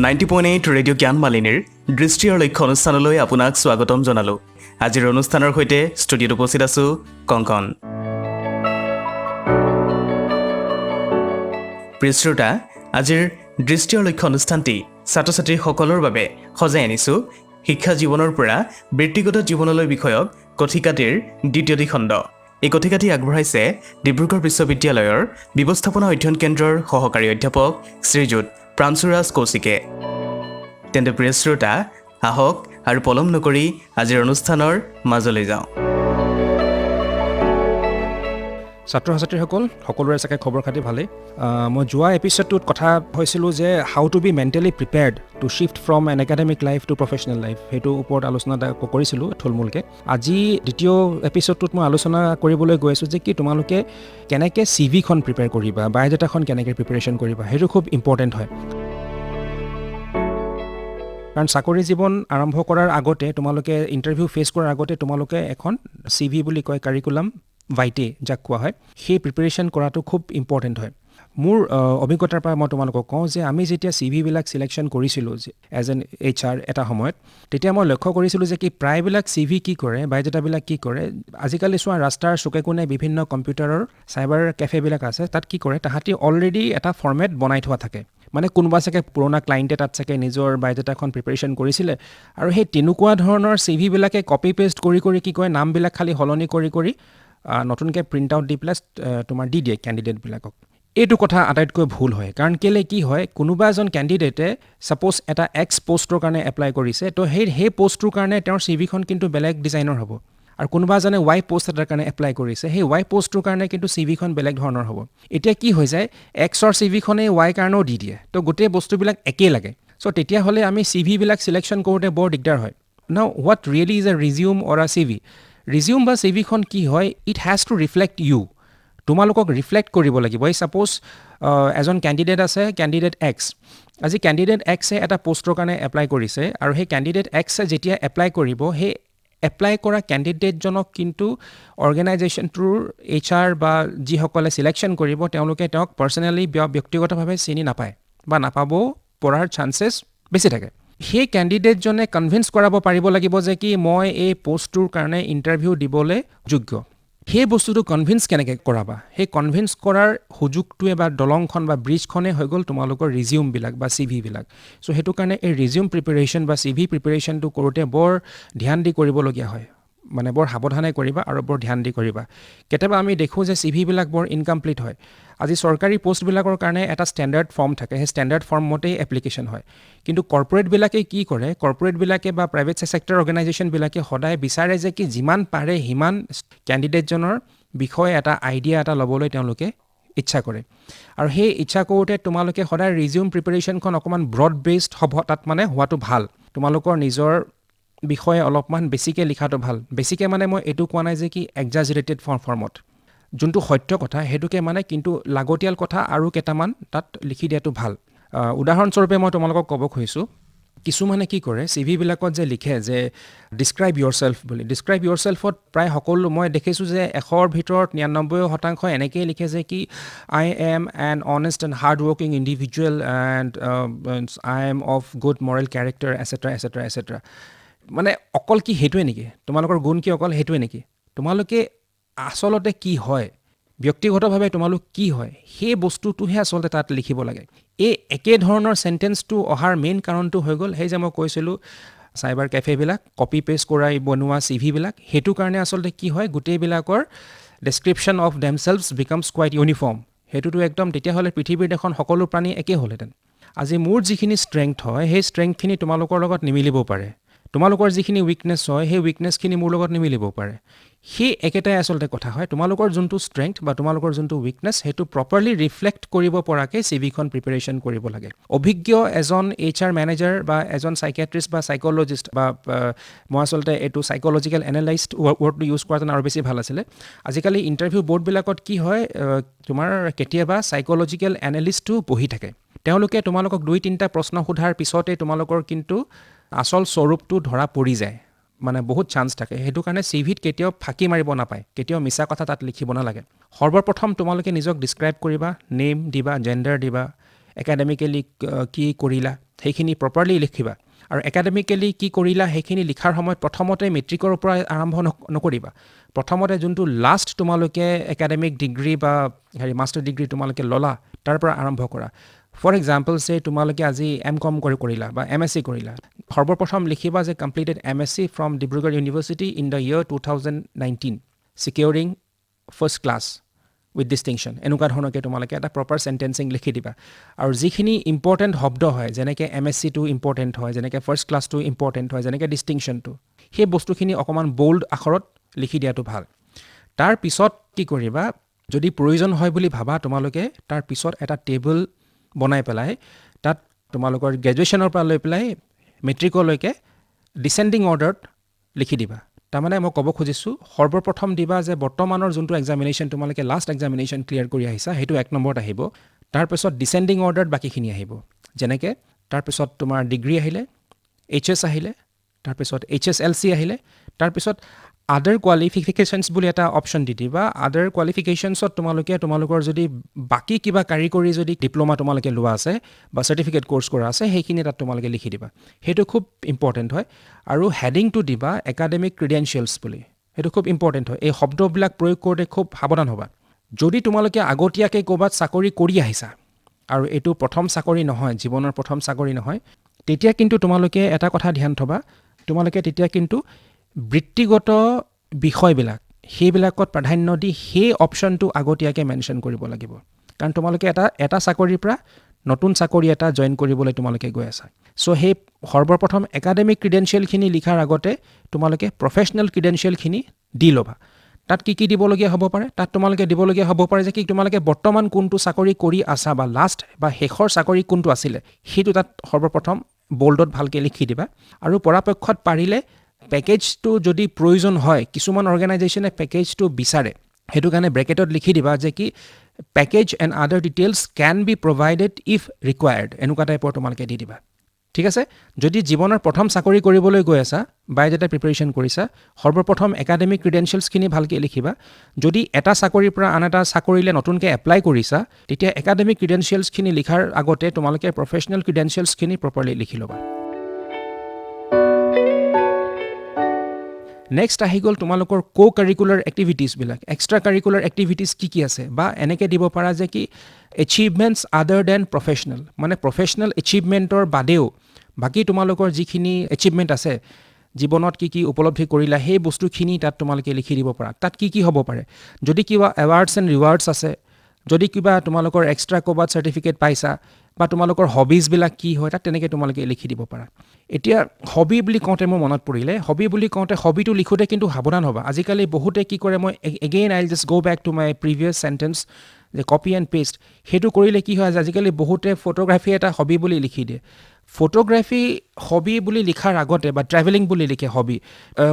90.8 radio' জ্ঞান মালিনীৰ দৃষ্টি আৰু লক্ষ্য অনুষ্ঠানলৈ আপোনাক স্বাগতম জনালোঁ। আজিৰ অনুষ্ঠানৰ সৈতে ষ্টুডিঅ'ত উপস্থিত আছোঁ কংকন। প্ৰিয় শ্ৰোতা, আজিৰ দৃষ্টি আৰু লক্ষ্য অনুষ্ঠানটি ছাত্ৰ ছাত্ৰীসকলৰ বাবে সজাই আনিছোঁ শিক্ষা জীৱনৰ পৰা বৃত্তিগত জীৱনলৈ বিষয়ক কথিকাটিৰ দ্বিতীয়টি খণ্ড। এই কথিকাটি আগবঢ়াইছে ডিব্ৰুগড় বিশ্ববিদ্যালয়ৰ ব্যৱস্থাপনা অধ্যয়ন কেন্দ্ৰৰ সহকাৰী অধ্যাপক শ্ৰীযুত প্ৰাঞ্চুৰাজ কৌশিকে। তেন্তে প্ৰিয় শ্ৰোতা, আহক আৰু পলম নকৰি আজিৰ অনুষ্ঠানৰ মাজলৈ যাওঁ। ছাত্ৰ ছাত্ৰীসকল সকলোৰে চাগে খবৰ খাতি ভালেই। মই যোৱা এপিছডটোত কথা হৈছিলোঁ যে how to be mentally prepared to shift from an academic life to professional life, সেইটোৰ ওপৰত আলোচনা কৰিছিলোঁ থুলমূলকৈ। আজি দ্বিতীয় এপিছডটোত মই আলোচনা কৰিবলৈ গৈ আছোঁ যে কি তোমালোকে কেনেকৈ চিভিখন প্ৰিপেয়াৰ কৰিবা, বায়'ডাটাখন কেনেকৈ প্ৰিপেৰেশ্যন কৰিবা, সেইটো খুব ইম্পৰ্টেণ্ট হয়। কাৰণ চাকৰি জীৱন আৰম্ভ কৰাৰ আগতে, তোমালোকে ইণ্টাৰভিউ ফেচ কৰাৰ আগতে তোমালোকে এখন CV বুলি কয়, কাৰিকুলাম ভাইটে যাক কোৱা হয়, সেই প্ৰিপেৰেশ্যন কৰাটো খুব ইম্পৰ্টেণ্ট হয়। মোৰ অভিজ্ঞতাৰ পৰা মই তোমালোকক কওঁ যে আমি যেতিয়া CVবিলাক ছিলেকশ্যন কৰিছিলোঁ এজ এন HR এটা সময়ত, তেতিয়া মই লক্ষ্য কৰিছিলোঁ যে কি প্ৰায়বিলাক CV কি কৰে, বায়'ডাটাবিলাক কি কৰে, আজিকালি চোৱা ৰাস্তাৰ চুকে কোণে বিভিন্ন কম্পিউটাৰৰ চাইবাৰ কেফেবিলাক আছে, তাত কি কৰে তাহাঁতি অলৰেডি এটা ফৰ্মেট বনাই থোৱা থাকে। মানে কোনোবা চাগে পুৰণা ক্লাইণ্টে তাত চাগে নিজৰ বায়'ডাটাখন প্ৰিপেৰেশ্যন কৰিছিলে আৰু সেই তেনেকুৱা ধৰণৰ CVবিলাকে কপি পেষ্ট কৰি কি কৰে, নামবিলাক খালি সলনি কৰি নতুনকৈ প্ৰিণ্ট আউট দি পেলাই তোমাৰ দি দিয়ে কেণ্ডিডেটবিলাকক। এইটো কথা আটাইতকৈ ভুল হয়। কাৰণ কেলৈ কি হয়, কোনোবা এজন কেণ্ডিডেটে ছাপ'জ এটা এক্স পষ্টৰ কাৰণে এপ্লাই কৰিছে, তো সেই পষ্টটোৰ কাৰণে তেওঁৰ CVখন কিন্তু বেলেগ ডিজাইনৰ হ'ব। আৰু কোনোবা এজনে Y পোষ্ট এটাৰ কাৰণে এপ্লাই কৰিছে, সেই Y পোষ্টটোৰ কাৰণে কিন্তু CVখন বেলেগ ধৰণৰ হ'ব। এতিয়া কি হৈ যায়, এক্সৰ CVখনেই Y কাৰণেও দি দিয়ে, তো গোটেই বস্তুবিলাক একেই লাগে। চ' তেতিয়াহ'লে আমি CVবিলাক ছিলেকশ্যন কৰোঁতে বৰ দিগদাৰ হয়। Now what really is a resume or a CV? Resume বা CVখন কি হয়, it has to reflect you. তোমালোকক ৰিফ্লেক্ট কৰিব লাগিব। এই ছাপ'জ এজন কেণ্ডিডেট আছে, কেণ্ডিডেট এক্স। আজি কেণ্ডিডেট এক্সে এটা পষ্টৰ কাৰণে এপ্লাই কৰিছে আৰু সেই কেণ্ডিডেট এক্সে যেতিয়া এপ্লাই কৰিব, সেই এপ্লাই কৰা কেণ্ডিডেটজনক কিন্তু অৰ্গেনাইজেশ্যনটোৰ HR বা যিসকলে ছিলেকশ্যন কৰিব, তেওঁলোকে তেওঁক পাৰ্চনেলি ব্যক্তিগতভাৱে চিনি নাপায় বা নাপাব পৰাৰ চান্সেছ বেছি থাকে। সেই কেণ্ডিডেটজনে কনভিন্স কৰাব পাৰিব লাগিব যে কি মই এই পষ্টটোৰ কাৰণে ইণ্টাৰভিউ দিবলৈ যোগ্য। সেই বস্তুটো কনভিন্স কেনেকৈ কৰাবা? সেই কনভিন্স কৰাৰ সুযোগটোৱে বা দলংখন বা ব্ৰিজখনেই হৈ গ'ল তোমালোকৰ ৰিজিউমবিলাক বা CVবিলাক। চ' সেইটো কাৰণে এই ৰিজিউম প্ৰিপেৰেশ্যন বা CV প্ৰিপেৰেশ্যনটো কৰোঁতে বৰ ধ্যান দি কৰিবলগীয়া হয়। মানে বৰ সাৱধানে কৰিবা আৰু বৰ ধ্যান দি কৰিবা। কেতিয়াবা আমি দেখোঁ যে CVবিলাক বৰ ইনকমপ্লিট হয়। আজি চৰকাৰী পষ্টবিলাকৰ কাৰণে এটা ষ্টেণ্ডাৰ্ড ফৰ্ম থাকে, সেই ষ্টেণ্ডাৰ্ড ফৰ্ম মতেই এপ্লিকেশ্যন হয়। কিন্তু কৰ্পৰেটবিলাকে কি কৰে, কৰ্পৰেটবিলাকে বা প্ৰাইভেট ছেক্টৰ অৰ্গেনাইজেশ্যনবিলাকে সদায় বিচাৰে যে কি যিমান পাৰে সিমান কেণ্ডিডেটজনৰ বিষয়ে এটা আইডিয়া এটা ল'বলৈ তেওঁলোকে ইচ্ছা কৰে। আৰু সেই ইচ্ছা কৰোঁতে তোমালোকে সদায় ৰিজিউম প্ৰিপেৰেশ্যনখন অকণমান ব্ৰড বেছড হ'ব, তাত মানে হোৱাটো ভাল। তোমালোকৰ নিজৰ বিষয়ে অলপমান বেছিকৈ লিখাটো ভাল। বেছিকৈ মানে মই এইটো কোৱা নাই যে কি এক্সাজাৰেটেড ফৰ্মত, যোনটো সত্য কথা সেইটোকে মানে, কিন্তু লাগতিয়াল কথা আৰু কেইটামান তাত লিখি দিয়াটো ভাল। উদাহৰণস্বৰূপে মই তোমালোকক ক'ব খুজিছোঁ, কিছুমানে কি কৰে CVবিলাকত যে লিখে যে ডিছক্ৰাইব ইয়ৰ চেল্ফ বুলি। ডিছক্ৰাইব ইয়ৰ চেল্ফত প্ৰায় সকলো মই দেখিছোঁ যে 100ৰ ভিতৰত 99% এনেকেই লিখে যে কি I am N honest and hard working individual and I am of good Morrell character etcetera. মানে অকল কি সেইটোৱে নেকি? তোমালোকৰ গুণ কি অকল সেইটোৱে নেকি? তোমালোকে আচলতে কি হয়, ব্যক্তিগতভাৱে তোমালোক কি হয়, সেই বস্তুটোহে আচলতে তাত লিখিব লাগে। এই একে ধৰণৰ চেণ্টেন্সটো অহাৰ মেইন কাৰণটো হৈ গ'ল সেই যে মই কৈছিলোঁ চাইবাৰ কেফেবিলাক কপি পেষ্ট কৰাই বনোৱা CVবিলাক। সেইটো কাৰণে আচলতে কি হয়, গোটেইবিলাকৰ description of themselves becomes quite uniform. সেইটোতো একদম তেতিয়াহ'লে পৃথিৱীৰ এখন সকলো প্ৰাণী একেই হ'লহেঁতেন। আজি মোৰ যিখিনি ষ্ট্ৰেংথ হয়, সেই ষ্ট্ৰেংথখিনি তোমালোকৰ লগত নিমিলিবও পাৰে। তোমালোকৰ যিখিনি উইকনেছ হয়, সেই উইকনেছখিনি মোৰ লগত নিমিলিবও পাৰে। সেই একেটাই আচলতে কথা হয়। তোমালোকৰ যোনটো ষ্ট্ৰেংথ বা তোমালোকৰ যোনটো উইকনেছ, সেইটো প্ৰপাৰলি ৰিফ্লেক্ট কৰিব পৰাকৈ CVখন প্ৰিপেৰেশ্যন কৰিব লাগে। অভিজ্ঞ এজন HR মেনেজাৰ বা এজন চাইকিয়াট্ৰিষ্ট বা চাইক'লজিষ্ট বা মই আচলতে এইটো চাইক'লজিকেল এনালাইষ্ট ৱৰ্ডটো ইউজ কৰাটো আৰু বেছি ভাল আছিলে। আজিকালি ইণ্টাৰভিউ বৰ্ডবিলাকত কি হয়, তোমাৰ কেতিয়াবা চাইক'লজিকেল এনালিষ্টো বহি থাকে। তেওঁলোকে তোমালোকক 2-3টা প্ৰশ্ন সোধাৰ পিছতেই তোমালোকৰ কিন্তু আচল স্বৰূপটো ধৰা পৰি যায়। মানে বহুত চান্স থাকে। সেইটো কাৰণে CVত কেতিয়াও ফাঁকি মাৰিব নাপায়, কেতিয়াও মিছা কথা তাত লিখিব নালাগে। সৰ্বপ্ৰথম তোমালোকে নিজক ডিছক্ৰাইব কৰিবা, নেম দিবা, জেণ্ডাৰ দিবা, একাডেমিকেলি কি কৰিলা, সেইখিনি প্ৰপাৰলি লিখিবা আৰু একাডেমিকেলি কি কৰিলা সেইখিনি লিখাৰ সময়ত প্ৰথমতে মেট্ৰিকৰ পৰা আৰম্ভ নকৰিবা প্ৰথমতে যোনটো লাষ্ট তোমালোকে একাডেমিক ডিগ্ৰী বা মাষ্টাৰ ডিগ্ৰী তোমালোকে ল'লা তাৰ পৰা আৰম্ভ কৰা ফৰ এক্সাম্পল চে তোমালোকে আজি এম.কম কৰিলা বা এম.এছ.চি কৰিলা সৰ্বপ্ৰথম লিখিবা যে completed MSc from Dibrugarh university in the year 2019 securing first class with distinction এনেকুৱা ধৰণৰকৈ তোমালোকে এটা প্ৰপাৰ চেণ্টেন্সিং লিখি দিবা আৰু যিখিনি ইম্পৰ্টেণ্ট শব্দ হয় যেনেকৈ এম.এছ.চিটো ইম্পৰ্টেণ্ট হয় যেনেকৈ ফাৰ্ষ্ট ক্লাছটো ইম্পৰ্টেণ্ট হয় যেনেকৈ ডিষ্টিংশ্যনটো সেই বস্তুখিনি অকণমান বোল্ড আখৰত লিখি দিয়াটো ভাল তাৰ পিছত কি কৰিবা যদি প্ৰয়োজন হয় বুলি ভাবা তোমালোকে তাৰ পিছত এটা টেবল বনাই পেলাই তাত তোমালোকৰ গ্ৰেজুৱেশ্যনৰ পৰা লৈ পেলাই মেট্ৰিকলৈকে ডিচেণ্ডিং অৰ্ডাৰত লিখি দিবা তাৰমানে মই ক'ব খুজিছোঁ সৰ্বপ্ৰথম দিবা যে বৰ্তমানৰ যোনটো এক্সামিনেশ্যন তোমালোকে লাষ্ট এক্সামিনেশ্যন ক্লিয়াৰ কৰি আহিছা সেইটো 1 নম্বৰত আহিব তাৰপিছত ডিচেণ্ডিং অৰ্ডাৰত বাকীখিনি আহিব যেনেকৈ তাৰপিছত তোমাৰ ডিগ্ৰী আহিলে এইচ.এছ. আহিলে তাৰপিছত এইচ.এছ.এল.চি. আহিলে তাৰপিছত আদাৰ কোৱালিফিকেশ্যনছ বুলি এটা অপশ্যন দি দিবা আদাৰ কোৱালিফিকেশ্যনছত তোমালোকৰ যদি বাকী কিবা কাৰিকৰী যদি ডিপ্ল'মা তোমালোকে লোৱা আছে বা চাৰ্টিফিকেট কৰ্চ কৰা আছে সেইখিনি তাত তোমালোকে লিখি দিবা সেইটো খুব ইম্পৰ্টেণ্ট হয় আৰু হেডিংটো দিবা একাডেমিক ক্ৰিডেঞ্চিয়েলছ বুলি সেইটো খুব ইম্পৰ্টেণ্ট হয় এই শব্দবিলাক প্ৰয়োগ কৰোঁতে খুব সাৱধান হ'বা যদি তোমালোকে আগতীয়াকৈ ক'ৰবাত চাকৰি কৰি আহিছা আৰু এইটো প্ৰথম চাকৰি নহয় জীৱনৰ প্ৰথম চাকৰি নহয় তেতিয়া কিন্তু তোমালোকে এটা কথা ধ্যান থ'বা তোমালোকে তেতিয়া কিন্তু বৃত্তিগত বিষয়বিলাক সেইবিলাকত প্ৰাধান্য দি সেই অপশ্যনটো আগতীয়াকৈ মেনশ্যন কৰিব লাগিব কাৰণ তোমালোকে এটা চাকৰিৰ পৰা নতুন চাকৰি এটা জইন কৰিবলৈ তোমালোকে গৈ আছা চ' সেই সৰ্বপ্ৰথম একাডেমিক ক্ৰিডেঞ্চিয়েলখিনি লিখাৰ আগতে তোমালোকে প্ৰফেচনেল ক্ৰিডেঞ্চিয়েলখিনি দি ল'বা তাত কি দিবলগীয়া হ'ব পাৰে তাত তোমালোকে দিবলগীয়া হ'ব পাৰে যে কি তোমালোকে বৰ্তমান কোনটো চাকৰি কৰি আছা বা লাষ্ট বা শেষৰ চাকৰি কোনটো আছিলে সেইটো তাত সৰ্বপ্ৰথম বোল্ডত ভালকৈ লিখি দিবা আৰু পৰাপক্ষত পাৰিলে পেকেজটো যদি প্ৰয়োজন হয় কিছুমান অৰ্গেনাইজেশ্যনে পেকেজটো বিচাৰে সেইটো কাৰণে ব্ৰেকেটত লিখি দিবা যে কি package and other details can be provided if required এনেকুৱা টাইপৰ তোমালোকে দি দিবা ঠিক আছে যদি জীৱনৰ প্ৰথম চাকৰি কৰিবলৈ গৈ আছা বায়'ডাটা প্ৰিপেৰেশ্যন কৰিছা সৰ্বপ্ৰথম একাডেমিক ক্ৰিডেঞ্চিয়েলছখিনি ভালকৈ লিখিবা যদি এটা চাকৰিৰ পৰা আন এটা চাকৰিলৈ নতুনকৈ এপ্লাই কৰিছা তেতিয়া একাডেমিক ক্ৰিডেঞ্চিয়েলছখিনি লিখাৰ আগতে তোমালোকে প্ৰফেচনেল ক্ৰিডেঞ্চিয়েলছখিনি প্ৰপাৰলি লিখি ল'বা নেক্সট আহি গ'ল তোমালোকৰ কাৰিকুলাৰ এক্টিভিটিছবিলাক এক্সট্ৰা কাৰিকুলাৰ এক্টিভিটিছ কি আছে বা এনেকৈ দিব পাৰা যে কি এচিভমেণ্টছ আদাৰ দেন প্ৰফেচনেল মানে প্ৰফেচনেল এচিভমেণ্টৰ বাদেও বাকী তোমালোকৰ যিখিনি এচিভমেণ্ট আছে জীৱনত কি উপলব্ধি কৰিলা সেই বস্তুখিনি তাত তোমালোকে লিখি দিব পাৰা তাত কি হ'ব পাৰে যদি কিবা এৱাৰ্ডছ এণ্ড ৰিৱাৰ্ডছ আছে যদি কিবা তোমালোকৰ এক্সট্ৰা ক'ৰবাত চাৰ্টিফিকেট পাইছা বা তোমালোকৰ হবিজবিলাক কি হয় তাত তেনেকৈ তোমালোকে লিখি দিব পাৰা এতিয়া হবি বুলি কওঁতে মোৰ মনত পৰিলে হবি বুলি কওঁতে হবিটো লিখোঁতে কিন্তু সাৱধান হ'বা আজিকালি বহুতে কি কৰে মই again I just go' back to my previous sentence যে কপি এণ্ড পেষ্ট সেইটো কৰিলে কি হয় আজিকালি বহুতে ফটোগ্ৰাফী এটা হবি বুলি লিখি দিয়ে ফটোগ্ৰাফী হবি বুলি লিখাৰ আগতে বা ট্ৰেভেলিং বুলি লিখে হবি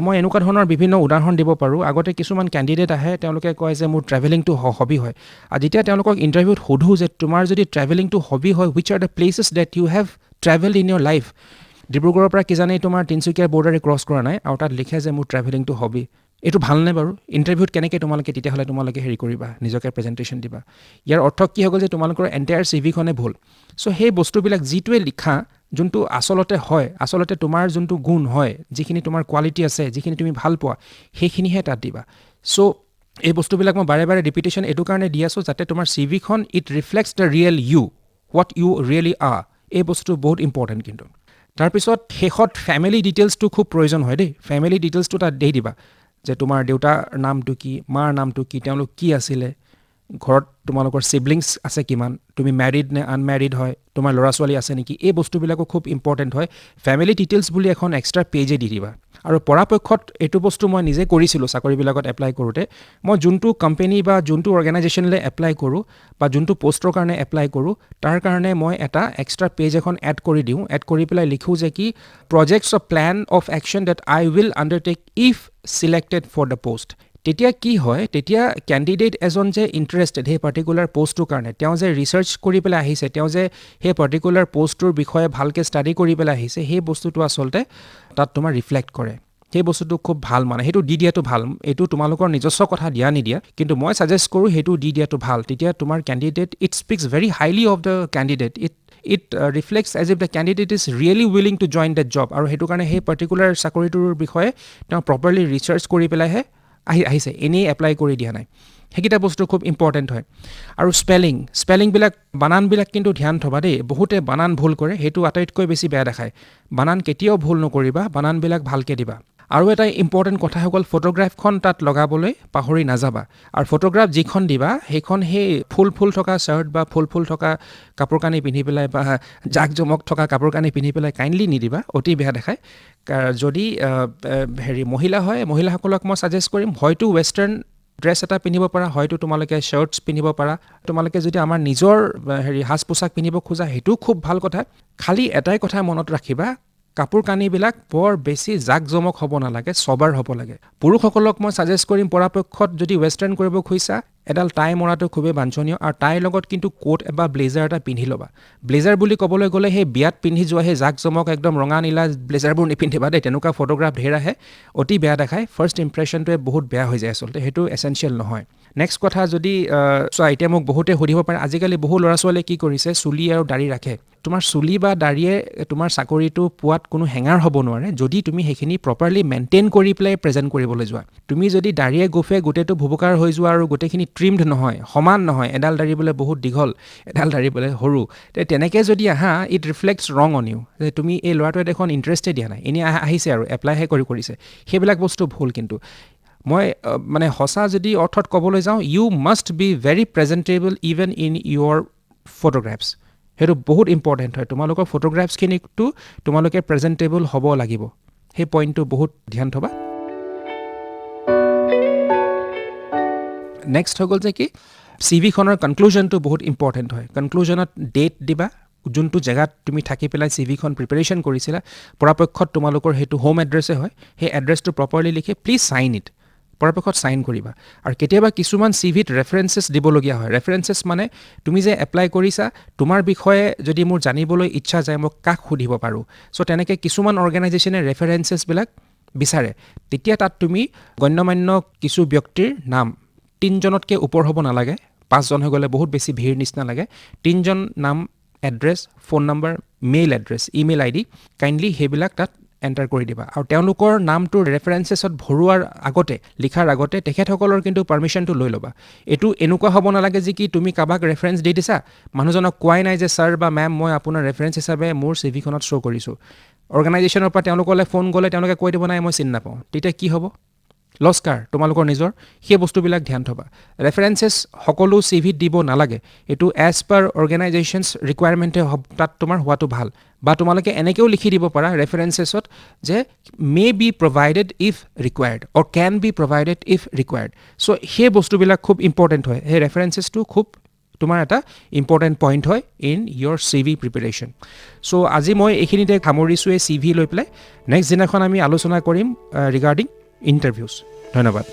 মই এনেকুৱা ধৰণৰ বিভিন্ন উদাহৰণ দিব পাৰোঁ আগতে কিছুমান কেণ্ডিডেট আহে তেওঁলোকে কয় যে মোৰ ট্ৰেভেলিংটো হবি হয় আৰু যেতিয়া তেওঁলোকক ইণ্টাৰভিউত সোধোঁ যে তোমাৰ যদি ট্ৰেভেলিংটো হবি হয় which are the places that you have travelled in your life ডিব্ৰুগড়ৰ পৰা কিজানি তোমাৰ তিনিচুকীয়াৰ বৰ্ডাৰে ক্ৰছ কৰা নাই আৰু তাত লিখে যে মোৰ ট্ৰেভেলিংটো হবি এইটো ভালনে বাৰু ইণ্টাৰভিউত কেনেকৈ তোমালোকে হেৰি কৰিবা নিজকে প্ৰেজেণ্টেশ্যন দিবা ইয়াৰ অৰ্থ কি হৈ গ'ল যে তোমালোকৰ এণ্টায়াৰ চিভিখনে ভুল চ' সেই বস্তুবিলাক যিটোৱে লিখা যোনটো আচলতে হয় আচলতে তোমাৰ যোনটো গুণ হয় যিখিনি তোমাৰ কোৱালিটি আছে যিখিনি তুমি ভাল পোৱা সেইখিনিহে তাত দিবা চ' এই বস্তুবিলাক মই বাৰে বাৰে ৰিপিটেশ্যন এইটো কাৰণে দি আছোঁ যাতে তোমাৰ চিভিখন it reflects the real you what you really are এই বস্তু বহুত ইম্পৰ্টেণ্ট কিন্তু তাৰপিছত শেষত ফেমিলি ডিটেইলছটো খুব প্ৰয়োজন হয় দেই ফেমিলি ডিটেইলছটো তাত দি দিবা যে তোমাৰ দেউতাৰ নামটো কি মাৰ নামটো কি তেওঁলোক কি আছিলে ঘৰত তোমালোকৰ চিবলিংছ আছে কিমান তুমি মেৰিড নে আনমেৰিড হয় তোমাৰ ল'ৰা ছোৱালী আছে নেকি এই বস্তুবিলাকো খুব ইম্পৰ্টেণ্ট হয় ফেমিলি ডিটেইলছ বুলি এখন এক্সট্ৰা পেজে দি দিবা আৰু পৰাপক্ষত এইটো বস্তু মই নিজে কৰিছিলোঁ চাকৰিবিলাকত এপ্লাই কৰোঁতে মই যোনটো কোম্পানী বা যোনটো অৰ্গেনাইজেশ্যনলৈ এপ্লাই কৰোঁ বা যোনটো পষ্টৰ কাৰণে এপ্লাই কৰোঁ তাৰ কাৰণে মই এটা এক্সট্ৰা পেজ এখন এড কৰি দিওঁ এড কৰি পেলাই লিখোঁ যে কি projects of plan of action that I will undertake if selected for the post তেতিয়া কি হয় তেতিয়া কেণ্ডিডেট এজন যে ইণ্টাৰেষ্টেড সেই পাৰ্টিকুলাৰ পষ্টটোৰ কাৰণে তেওঁ যে ৰিচাৰ্চ কৰি পেলাই আহিছে তেওঁ যে সেই পাৰ্টিকুলাৰ পষ্টটোৰ বিষয়ে ভালকৈ ষ্টাডি কৰি পেলাই আহিছে সেই বস্তুটো আচলতে তাত তোমাৰ ৰিফ্লেক্ট কৰে সেই বস্তুটো খুব ভাল মানে সেইটো দি দিয়াটো ভাল এইটো তোমালোকৰ নিজস্ব কথা দিয়া নিদিয়া কিন্তু মই ছাজেষ্ট কৰোঁ সেইটো দি দিয়াটো ভাল তেতিয়া তোমাৰ candidate it speaks very highly of the candidate it reflects as if the candidate is really willing to join the job আৰু সেইটো কাৰণে সেই পাৰ্টিকুলাৰ চাকৰিটোৰ বিষয়ে তেওঁ প্ৰপাৰলি ৰিচাৰ্চ কৰি পেলাইহে আহিছে, এনেই এপ্লাই কৰি দিয়া নাই। সেইকেইটা বস্তু খুব ইম্পৰ্টেণ্ট হয়। আৰু স্পেলিংবিলাক বানানবিলাক কিন্তু ধ্যান থবা দেই, বহুতে বানান ভুল কৰে, সেইটো আটাইতকৈ বেছি বেয়া দেখায়। বানান কেতিয়াও ভুল নকৰিবা, বানানবিলাক ভালকৈ দিবা। আৰু এটা ইম্পৰ্টেণ্ট কথা হৈ গ'ল, ফটোগ্ৰাফখন তাত লগাবলৈ পাহৰি নাযাবা। আৰু ফটোগ্ৰাফ যিখন দিবা সেইখন সেই ফুল থকা শ্বাৰ্ট বা ফুল থকা কাপোৰ কানি পিন্ধি পেলাই বা জাক জমক থকা কাপোৰ কানি পিন্ধি পেলাই কাইণ্ডলি নিদিবা, অতি বেয়া দেখায়। যদি মহিলা হয়, মহিলাসকলক মই ছাজেষ্ট কৰিম হয়তো ৱেষ্টাৰ্ণ ড্ৰেছ এটা পিন্ধিব পাৰা, হয়তো তোমালোকে শ্বাৰ্টছ পিন্ধিব পাৰা। তোমালোকে যদি আমাৰ নিজৰ সাজ পোছাক পিন্ধিব খোজা সেইটোও খুব ভাল কথা। খালি এটাই কথা মনত ৰাখিবা, কাপোৰ কানিবিলাক বৰ বেছি জাক জমক হ'ব নালাগে, ছবাৰ হ'ব লাগে। পুৰুষসকলক মই ছাজেষ্ট কৰিম পৰাপক্ষত যদি ৱেষ্টাৰ্ণ কৰিব খুজিছা এডাল টাই মৰাটো খুবেই বাঞ্ছনীয়, আৰু টাইৰ লগত কিন্তু কোট বা ব্লেজাৰ এটা পিন্ধি ল'বা। ব্লেজাৰ বুলি ক'বলৈ গ'লে সেই বিয়াত পিন্ধি যোৱা সেই জাক জমক একদম ৰঙা নীলা ব্লেজাৰবোৰ নিপিন্ধিবা দেই, তেনেকুৱা ফটোগ্ৰাফ ঢেৰ আহে, অতি বেয়া দেখায়। ফাৰ্ষ্ট ইম্প্ৰেশ্যনটোৱে বহুত বেয়া হৈ যায় আচলতে, সেইটো এছেঞ্চিয়েল নহয়। নেক্সট কথা, যদি চোৱা এতিয়া মোক বহুতে সুধিব পাৰে আজিকালি বহু ল'ৰা ছোৱালীয়ে কি কৰিছে, চুলি আৰু দাড়ি ৰাখে। তোমাৰ চুলি বা দাড়িয়ে তোমাৰ চাকৰিটো পোৱাত কোনো হেঙাৰ হ'ব নোৱাৰে যদি তুমি সেইখিনি প্ৰপাৰলি মেইনটেইন কৰি পেলাই প্ৰেজেণ্ট কৰিবলৈ যোৱা। তুমি যদি দাড়িয়ে গোফে গোটেইটো ভুবুকাৰ হৈ যোৱা আৰু গোটেইখিনি ট্ৰিমড নহয়, সমান নহয়, এডাল দাড়ি বোলে বহুত দীঘল, এডাল দাড়ি বোলে সৰু, তেনেকৈ যদি আহা ইট ৰিফ্লেক্টছ ৰং অন ইউ, যে তুমি এই ল'ৰাটোৱে দেখোন ইণ্টাৰেষ্টে দিয়া নাই, এনেই আহিছে আৰু এপ্লাইহে কৰিছে। সেইবিলাক বস্তু ভুল। কিন্তু মই মানে সঁচা যদি অৰ্থত ক'বলৈ যাওঁ, you must be very presentable even in your photographs. সেইটো বহুত ইম্পৰ্টেণ্ট হয়। তোমালোকৰ ফটোগ্ৰাফছখিনিতো তোমালোকে প্ৰেজেণ্টেবল হ'ব লাগিব, সেই পইণ্টটো বহুত ধ্যান থ'বা। নেক্সট হৈ গ'ল যে কি, চিভিখনৰ কনক্লুজনটো বহুত ইম্পৰ্টেণ্ট হয়। কনক্লুজনত ডেট দিবা, যোনটো জেগাত তুমি থাকি পেলাই চিভিখন প্ৰিপেৰেশ্যন কৰিছিলা, পৰাপক্ষত তোমালোকৰ সেইটো হোম এড্ৰেছে হয়, সেই এড্ৰেছটো প্ৰপাৰলি লিখি প্লিজ চাইন ইট, পৰাপক্ষত চাইন কৰিবা। আৰু কেতিয়াবা কিছুমান চিভিত ৰেফাৰেঞ্চেছ দিবলগীয়া হয়। ৰেফাৰেঞ্চেছ মানে তুমি যে এপ্লাই কৰিছা, তোমাৰ বিষয়ে যদি মোৰ জানিবলৈ ইচ্ছা যায় মই কাক সুধিব পাৰোঁ। চ' তেনেকৈ কিছুমান অৰ্গেনাইজেশ্যনে ৰেফাৰেঞ্চেছবিলাক বিচাৰে, তেতিয়া তাত তুমি গণ্যমান্য কিছু ব্যক্তিৰ নাম, 3জনতকৈ ওপৰ হ'ব নালাগে, 5জন হৈ গ'লে বহুত বেছি ভিৰ নিচিনা লাগে। 3জন নাম, address, phone number, mail address, email ID, kindly সেইবিলাক তাত এণ্টাৰ কৰি দিবা। আৰু তেওঁলোকৰ নামটো ৰেফাৰেঞ্চেছত ভৰোৱাৰ আগতে, লিখাৰ আগতে তেখেতসকলৰ কিন্তু পাৰ্মিশ্যনটো লৈ ল'বা। এইটো এনেকুৱা হ'ব নালাগে যে কি তুমি কাৰোবাক ৰেফাৰেঞ্চ দি দিছা, মানুহজনক কোৱাই নাই যে ছাৰ বা মেম মই আপোনাৰ ৰেফাৰেঞ্চ হিচাপে মোৰ চিভিখনত শ্ব' কৰিছোঁ। অৰ্গেনাইজেশ্যনৰ পৰা তেওঁলোকলৈ ফোন গ'লে তেওঁলোকে কৈ দিব নাই মই চিনি নাপাওঁ, তেতিয়া কি হ'ব? লস্কাৰ তোমালোকৰ নিজৰ। সেই বস্তুবিলাক ধ্যান থ'বা। ৰেফাৰেঞ্চেছ সকলো চিভিত দিব নালাগে, এইটো এজ পাৰ অৰ্গেনাইজেশ্যনছ ৰিকুৱাৰমেণ্টে তাত তোমাৰ হোৱাটো ভাল। বা তোমালোকে এনেকৈও লিখি দিব পাৰা ৰেফাৰেঞ্চেছত যে may be provided if required or can be provided if required. So' সেই বস্তুবিলাক খুব ইম্পৰ্টেণ্ট হয়। সেই ৰেফাৰেঞ্চেছটো খুব তোমাৰ এটা ইম্পৰ্টেণ্ট পইণ্ট হয় ইন ইয়'ৰ CV প্ৰিপেৰেশ্যন। চ' আজি মই এইখিনিতে সামৰিছোঁ এই CV লৈ পেলাই। নেক্সট দিনাখন আমি আলোচনা কৰিম ৰিগাৰ্ডিং ইণ্টাৰভিউজ। ধন্যবাদ।